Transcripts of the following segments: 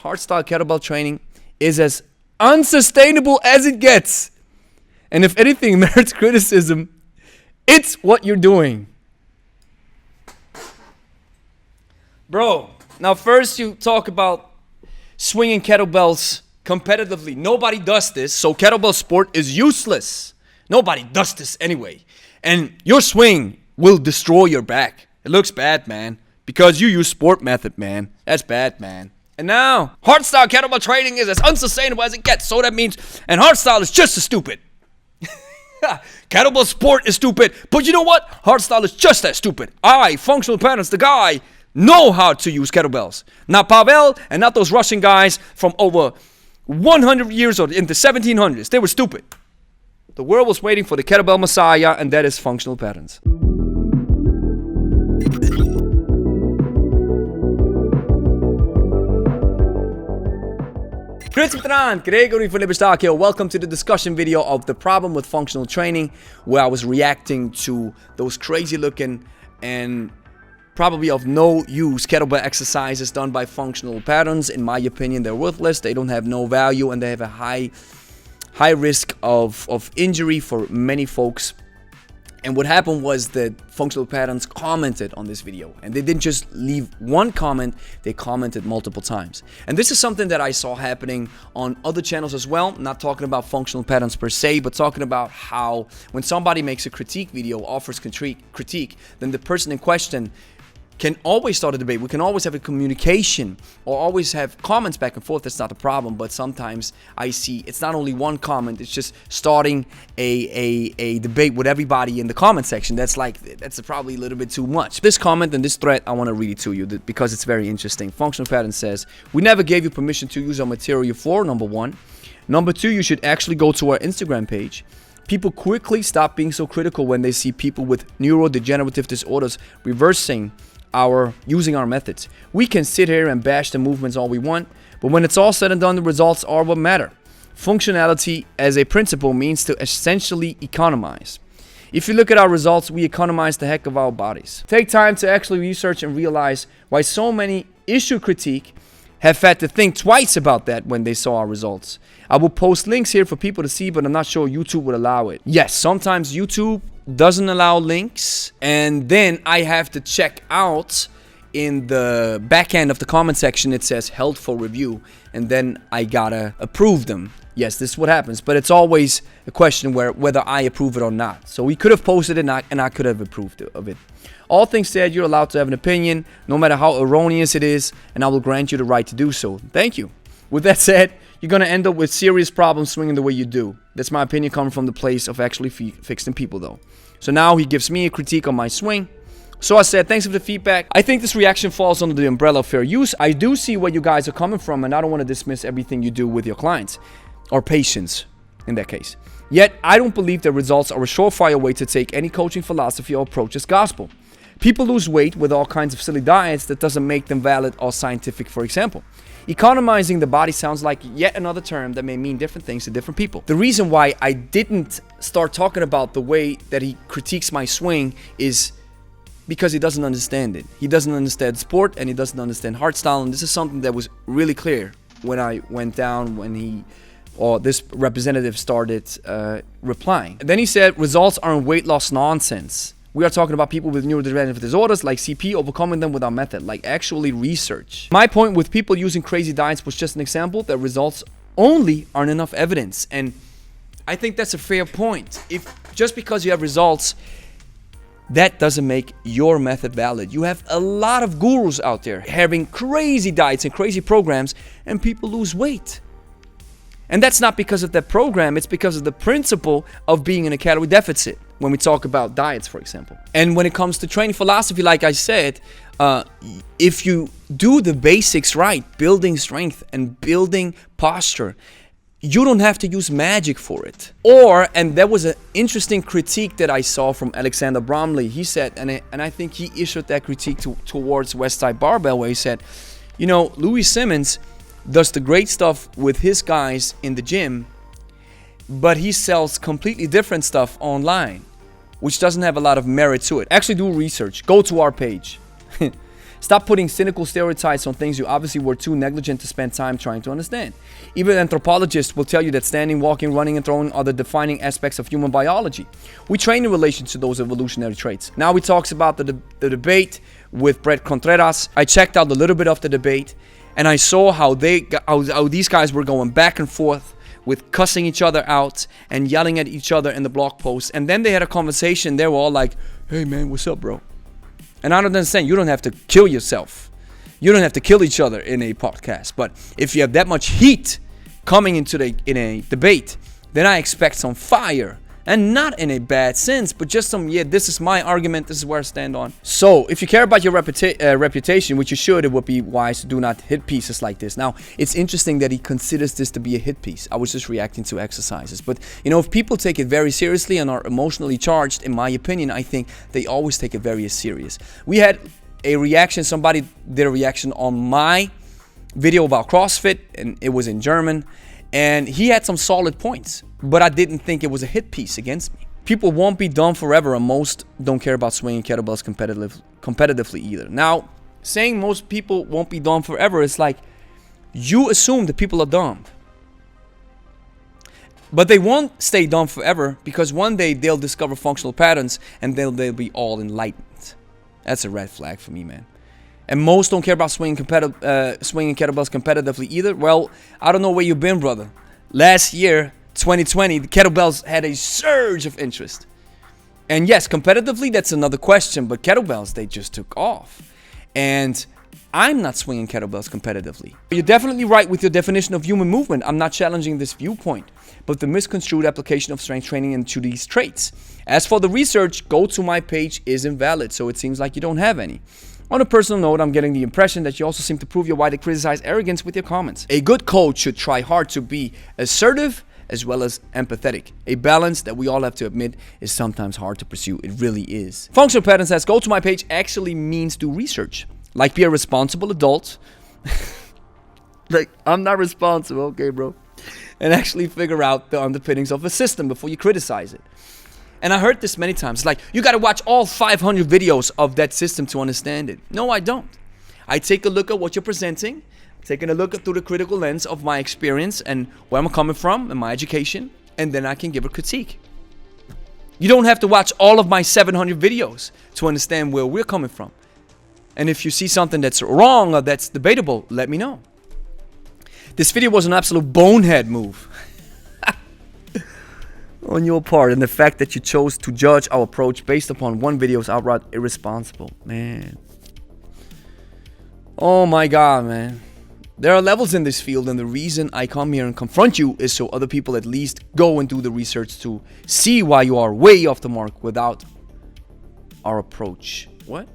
Hardstyle kettlebell training is as unsustainable as it gets. And if anything merits criticism, it's what you're doing. Bro, now first you talk about swinging kettlebells competitively. Nobody does this, so kettlebell sport is useless. Nobody does this anyway. And your swing will destroy your back. It looks bad, man. Because you use sport method, man. That's bad, man. And now, hardstyle kettlebell training is as unsustainable as it gets. So that means, and hardstyle is just as stupid. Kettlebell sport is stupid. But you know what? Hardstyle is just as stupid. Functional Patterns, the guy, know how to use kettlebells. Not Pavel and not those Russian guys from over 100 years old in the 1700s. They were stupid. The world was waiting for the kettlebell messiah, and that is Functional Patterns. Gregory from Lebe Stark here. Welcome to the discussion video of the problem with functional training, where I was reacting to those crazy looking and probably of no use kettlebell exercises done by Functional Patterns. In my opinion, they're worthless. They don't have no value, and they have a high risk of injury for many folks. And what happened was that Functional Patterns commented on this video, and they didn't just leave one comment, they commented multiple times. And this is something that I saw happening on other channels as well. Not talking about Functional Patterns per se, but talking about how when somebody makes a critique video, offers critique, then the person in question can always start a debate. We can always have a communication or always have comments back and forth. That's not the problem. But sometimes I see it's not only one comment, it's just starting a debate with everybody in the comment section. That's probably a little bit too much. This comment and this thread, I want to read it to you because it's very interesting. Functional Pattern says, we never gave you permission to use our material for, number one. Number two, you should actually go to our Instagram page. People quickly stop being so critical when they see people with neurodegenerative disorders using our methods. We can sit here and bash the movements all we want, but when it's all said and done, the results are what matter. Functionality as a principle means to essentially economize. If you look at our results, we economize the heck of our bodies. Take time to actually research and realize why so many issue critique have had to think twice about that when they saw our results. I will post links here for people to see, but I'm not sure YouTube would allow it. Yes, sometimes YouTube doesn't allow links, and then I have to check out in the back end of the comment section. It says held for review, and then I gotta approve them. Yes, this is what happens, but it's always a question whether I approve it or not. So we could have posted it and I could have approved of it. All things said, you're allowed to have an opinion, no matter how erroneous it is, and I will grant you the right to do so. Thank you. With that said, you're going to end up with serious problems swinging the way you do. That's my opinion coming from the place of actually fixing people, though. So now he gives me a critique on my swing. So I said, thanks for the feedback. I think this reaction falls under the umbrella of fair use. I do see where you guys are coming from, and I don't want to dismiss everything you do with your clients, or patients in that case. Yet, I don't believe that results are a surefire way to take any coaching philosophy or approach as gospel. People lose weight with all kinds of silly diets that doesn't make them valid or scientific, for example. Economizing the body sounds like yet another term that may mean different things to different people. The reason why I didn't start talking about the way that he critiques my swing is because he doesn't understand it. He doesn't understand sport, and he doesn't understand hardstyle, and this is something that was really clear when I went down when this representative started replying. And then he said, results aren't weight loss nonsense. We are talking about people with neurodegenerative disorders like CP, overcoming them with our method, like actually research. My point with people using crazy diets was just an example that results only aren't enough evidence. And I think that's a fair point. If just because you have results, that doesn't make your method valid. You have a lot of gurus out there having crazy diets and crazy programs, and people lose weight. And that's not because of that program, it's because of the principle of being in a calorie deficit when we talk about diets, for example. And when it comes to training philosophy, like I said, if you do the basics right, building strength and building posture, you don't have to use magic for it. And there was an interesting critique that I saw from Alexander Bromley. He said, and I think he issued that critique towards Westside Barbell, where he said, you know, Louis Simmons does the great stuff with his guys in the gym, but he sells completely different stuff online, which doesn't have a lot of merit to it. Actually do research. Go to our page. Stop putting cynical stereotypes on things you obviously were too negligent to spend time trying to understand. Even anthropologists will tell you that standing, walking, running, and throwing are the defining aspects of human biology. We train in relation to those evolutionary traits. Now he talks about the debate with Brett Contreras. I checked out a little bit of the debate, and I saw how these guys were going back and forth with cussing each other out and yelling at each other in the blog posts. And then they had a conversation. They were all like, "Hey man, what's up, bro?" And I don't understand. You don't have to kill yourself. You don't have to kill each other in a podcast. But if you have that much heat coming into in a debate, then I expect some fire. And not in a bad sense, but just some, yeah, this is my argument, this is where I stand on. So, if you care about your reputation, which you should, it would be wise to do not hit pieces like this. Now, it's interesting that he considers this to be a hit piece. I was just reacting to exercises. But, you know, if people take it very seriously and are emotionally charged, in my opinion, I think they always take it very serious. We had a reaction, somebody did a reaction on my video about CrossFit, and it was in German. And he had some solid points, but I didn't think it was a hit piece against me. People won't be done forever, and most don't care about swinging kettlebells competitively either. Now, saying most people won't be done forever is like you assume that people are dumb. But they won't stay dumb forever, because one day they'll discover functional patterns and they'll be all enlightened. That's a red flag for me, man. And most don't care about swinging kettlebells competitively either. Well, I don't know where you've been, brother. Last year, 2020, the kettlebells had a surge of interest. And yes, competitively, that's another question. But kettlebells, they just took off. And I'm not swinging kettlebells competitively. You're definitely right with your definition of human movement. I'm not challenging this viewpoint, but the misconstrued application of strength training into these traits. As for the research, go to my page is invalid, so it seems like you don't have any. On a personal note, I'm getting the impression that you also seem to prove your why to criticize arrogance with your comments. A good coach should try hard to be assertive as well as empathetic. A balance that we all have to admit is sometimes hard to pursue. It really is. Functional Patterns says, go to my page actually means do research. Like be a responsible adult. Like, I'm not responsible, okay, bro? And actually figure out the underpinnings of a system before you criticize it. And I heard this many times, like, you got to watch all 500 videos of that system to understand it. No, I don't. I take a look at what you're presenting, taking a look through the critical lens of my experience and where I'm coming from and my education, and then I can give a critique. You don't have to watch all of my 700 videos to understand where we're coming from. And if you see something that's wrong or that's debatable, let me know. This video was an absolute bonehead move on your part, and the fact that you chose to judge our approach based upon one video is outright irresponsible, man. Oh my god, man. There are levels in this field, and the reason I come here and confront you is so other people at least go and do the research to see why you are way off the mark without our approach. What?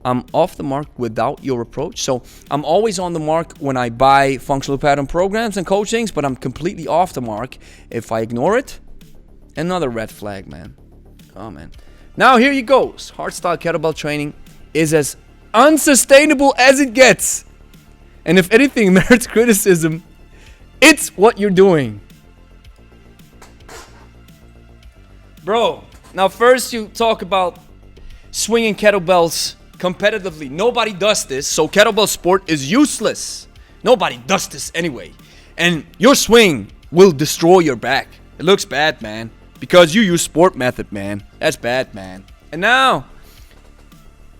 I'm off the mark without your approach? So I'm always on the mark when I buy functional pattern programs and coachings, but I'm completely off the mark if I ignore it. Another red flag, man. Oh, man. Now, here he goes. Hardstyle kettlebell training is as unsustainable as it gets. And if anything merits criticism, it's what you're doing. Bro, now first you talk about swinging kettlebells competitively. Nobody does this, so kettlebell sport is useless. Nobody does this anyway. And your swing will destroy your back. It looks bad, man. Because you use sport method, man. That's bad, man. And now,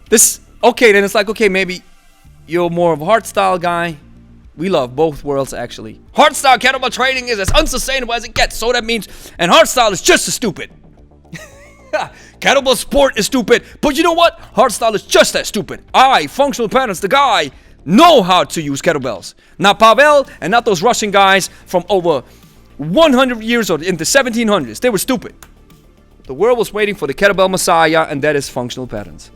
this, okay, then it's like, okay, maybe you're more of a hardstyle guy. We love both worlds, actually. Hardstyle kettlebell training is as unsustainable as it gets. So that means, and hardstyle is just as stupid. Kettlebell sport is stupid. But you know what? Hardstyle is just as stupid. I, Functional Patterns, the guy, know how to use kettlebells. Not Pavel and not those Russian guys from over 100 years old in the 1700s. They were stupid. The world was waiting for the kettlebell messiah, and that is Functional Patterns.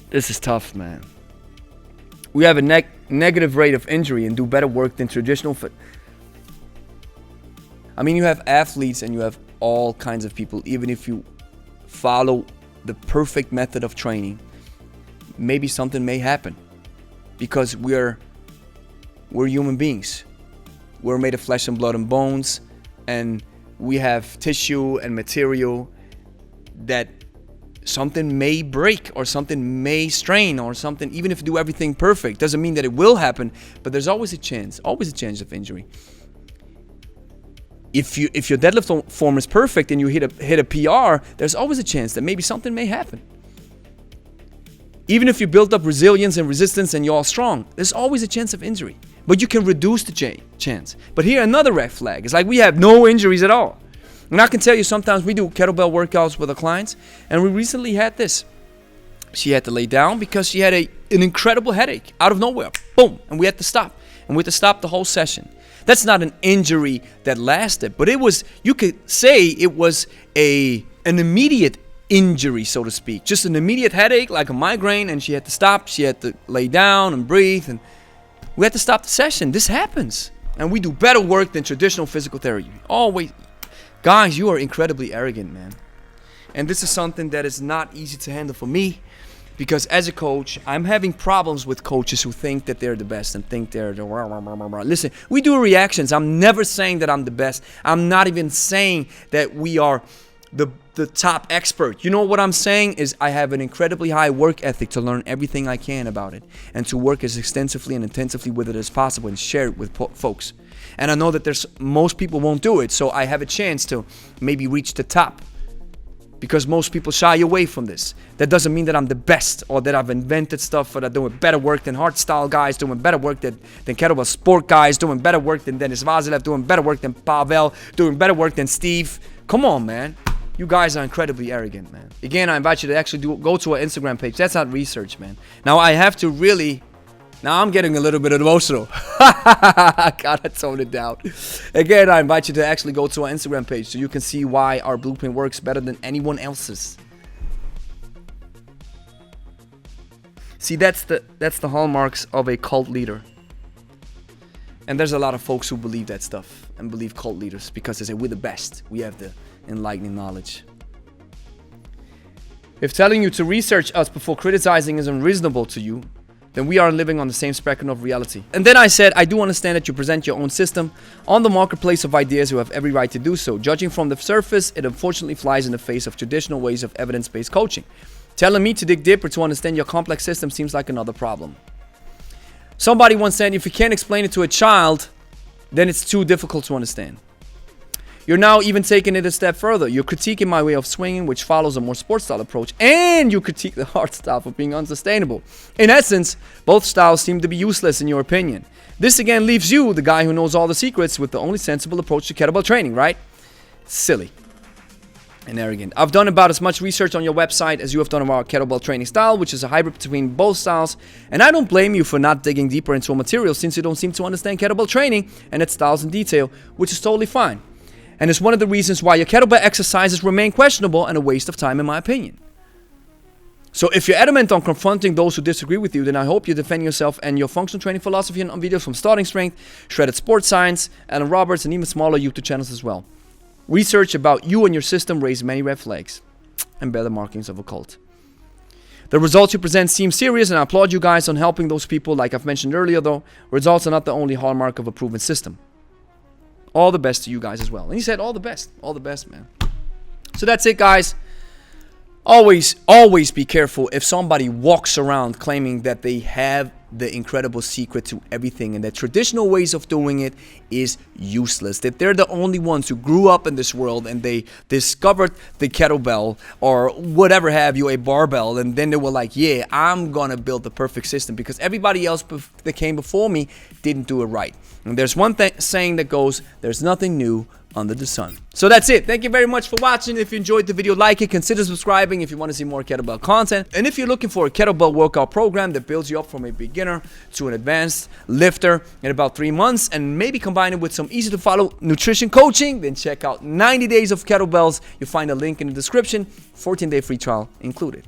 This is tough, man. We have a negative rate of injury and do better work than traditional fit. I mean, you have athletes and you have all kinds of people. Even if you follow the perfect method of training, maybe something may happen, because we're human beings. We're made of flesh and blood and bones, and we have tissue and material that something may break or something may strain or something. Even if you do everything perfect, doesn't mean that it will happen, but there's always a chance of injury. If your deadlift form is perfect and you hit a PR, there's always a chance that maybe something may happen. Even if you build up resilience and resistance and you're all strong, there's always a chance of injury. But you can reduce the chance. But here, another red flag. It's like we have no injuries at all. And I can tell you, sometimes we do kettlebell workouts with our clients, and we recently had this. She had to lay down because she had an incredible headache out of nowhere. Boom. And we had to stop. And we had to stop the whole session. That's not an injury that lasted, but it was, you could say it was an immediate injury, so to speak. Just an immediate headache, like a migraine, and she had to stop. She had to lay down and breathe, and we had to stop the session. This happens. And we do better work than traditional physical therapy. Always. Guys, you are incredibly arrogant, man. And this is something that is not easy to handle for me, because as a coach, I'm having problems with coaches who think that they're the best and think they're the rah, rah, rah, rah, rah. Listen, we do reactions. I'm never saying that I'm the best. I'm not even saying that we are the top expert. You know what I'm saying is I have an incredibly high work ethic to learn everything I can about it and to work as extensively and intensively with it as possible and share it with folks. And I know that most people won't do it, so I have a chance to maybe reach the top, because most people shy away from this. That doesn't mean that I'm the best or that I've invented stuff or that I'm doing better work than HARDSTYLE guys, doing better work than Kettlebell Sport guys, doing better work than Dennis Vazilev, doing better work than Pavel, doing better work than Steve. Come on, man. You guys are incredibly arrogant, man. Again, I invite you to actually go to our Instagram page. That's not research, man. Now, I have to really... Now, I'm getting a little bit emotional. I gotta tone it down. Again, I invite you to actually go to our Instagram page so you can see why our blueprint works better than anyone else's. See, that's the hallmarks of a cult leader. And there's a lot of folks who believe that stuff and believe cult leaders because they say we're the best. We have the enlightening knowledge. If telling you to research us before criticizing is unreasonable to you, then we are living on the same spectrum of reality. And then I said, I do understand that you present your own system on the marketplace of ideas. You have every right to do so. Judging from the surface, it unfortunately flies in the face of traditional ways of evidence-based coaching. Telling me to dig deeper to understand your complex system seems like another problem. Somebody once said, if you can't explain it to a child, then it's too difficult to understand. You're now even taking it a step further. You're critiquing my way of swinging, which follows a more sports style approach, and you critique the hard style for being unsustainable. In essence, both styles seem to be useless in your opinion. This again leaves you, the guy who knows all the secrets, with the only sensible approach to kettlebell training, right? Silly and arrogant. I've done about as much research on your website as you have done on our kettlebell training style, which is a hybrid between both styles, and I don't blame you for not digging deeper into a material since you don't seem to understand kettlebell training and its styles in detail, which is totally fine. And it's one of the reasons why your kettlebell exercises remain questionable and a waste of time in my opinion. So if you're adamant on confronting those who disagree with you, then I hope you defend yourself and your functional training philosophy on videos from Starting Strength, Shredded Sports Science, Alan Roberts, and even smaller YouTube channels as well. Research about you and your system raise many red flags and bear the markings of a cult. The results you present seem serious, and I applaud you guys on helping those people. Like I've mentioned earlier though, results are not the only hallmark of a proven system. All the best to you guys as well. And he said all the best, man. So that's it, guys. Always be careful if somebody walks around claiming that they have the incredible secret to everything and that traditional ways of doing it is useless. That they're the only ones who grew up in this world and they discovered the kettlebell or whatever have you, a barbell, and then they were like, yeah, I'm gonna build the perfect system because everybody else that came before me didn't do it right. And there's one saying that goes, there's nothing new under the sun. So that's it. Thank you very much for watching. If you enjoyed the video, like it, consider subscribing if you want to see more kettlebell content. And if you're looking for a kettlebell workout program that builds you up from a beginner to an advanced lifter in about 3 months and maybe combine it with some easy to follow nutrition coaching, then check out 90 Days of Kettlebells. You'll find a link in the description, 14-day free trial included.